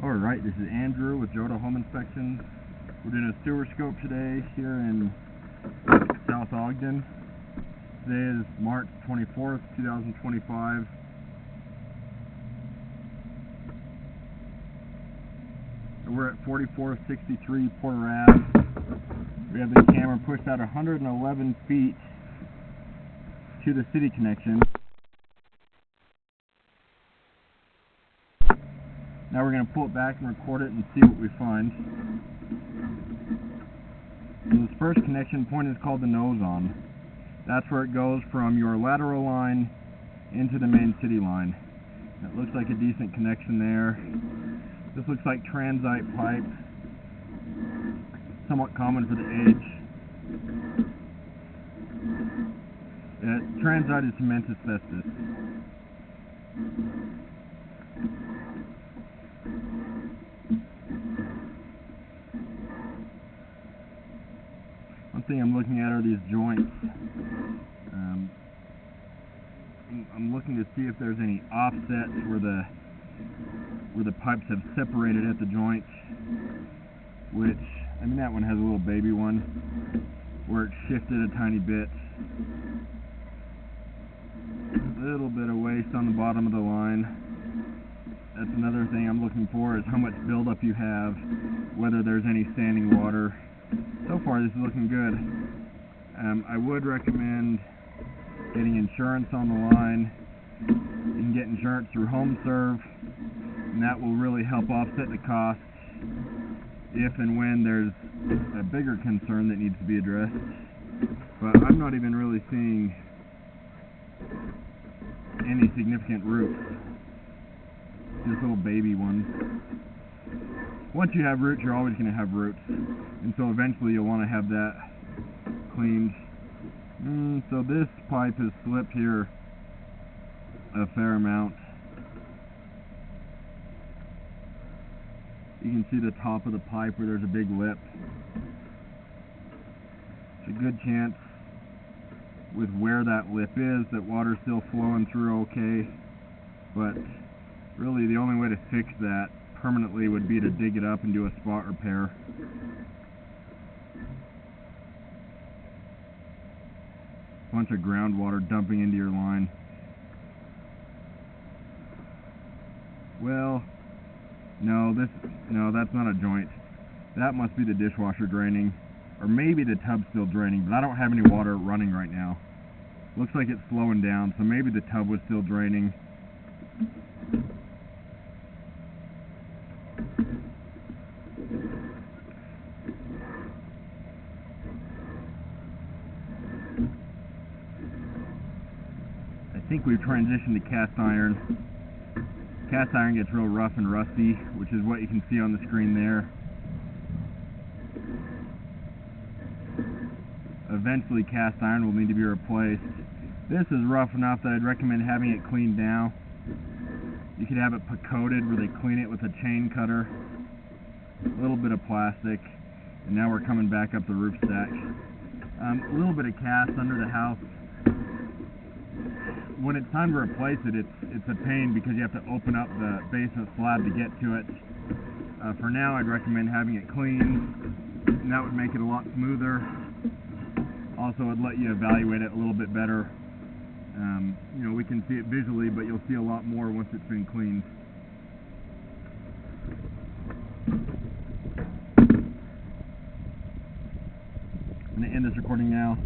Alright, this is Andrew with Joda Home Inspections. We're doing a sewer scope today here in South Ogden. Today is March 24th, 2025. We're at 4463 Porter Ave. We have the camera pushed out 111 feet to the city connection. Now we're going to pull it back and record it and see what we find. So this first connection point is called the nose on. That's where it goes from your lateral line into the main city line. It looks like a decent connection there. This looks like transite pipe, somewhat common for the age. Transite is cement asbestos. One thing I'm looking at are these joints. I'm looking to see if there's any offsets where the pipes have separated at the joint, which, I mean, that one has a little baby one where it shifted a tiny bit. A little bit of waste on the bottom of the line. That's another thing I'm looking for, is how much buildup you have, whether there's any standing water. So far this is looking good. I would recommend getting insurance on the line. You can get insurance through HomeServe, and that will really help offset the costs if and when there's a bigger concern that needs to be addressed. But I'm not even really seeing any significant roots. Just little baby ones. Once you have roots, you're always going to have roots, and so eventually you'll want to have that cleaned. So this pipe has slipped here a fair amount. You can see the top of the pipe where there's a big lip. It's a good chance with where that lip is that water's still flowing through okay, but really the only way to fix that permanently would be to dig it up and do a spot repair. Bunch of groundwater dumping into your line. Well, no, that's not a joint. That must be the dishwasher draining, or maybe the tub's still draining, but I don't have any water running right now. Looks like it's slowing down, so maybe the tub was still draining. I think we've transitioned to cast iron. Cast iron gets real rough and rusty, which is what you can see on the screen there. Eventually cast iron will need to be replaced. This is rough enough that I'd recommend having it cleaned now. You could have it coated where they clean it with a chain cutter, a little bit of plastic, and now we're coming back up the roof stack. A little bit of cast under the house. When it's time to replace it, it's a pain because you have to open up the basement slab to get to it. For now, I'd recommend having it cleaned, and that would make it a lot smoother. Also, it'd let you evaluate it a little bit better. You know, we can see it visually, but you'll see a lot more once it's been cleaned. I'm going to end this recording now.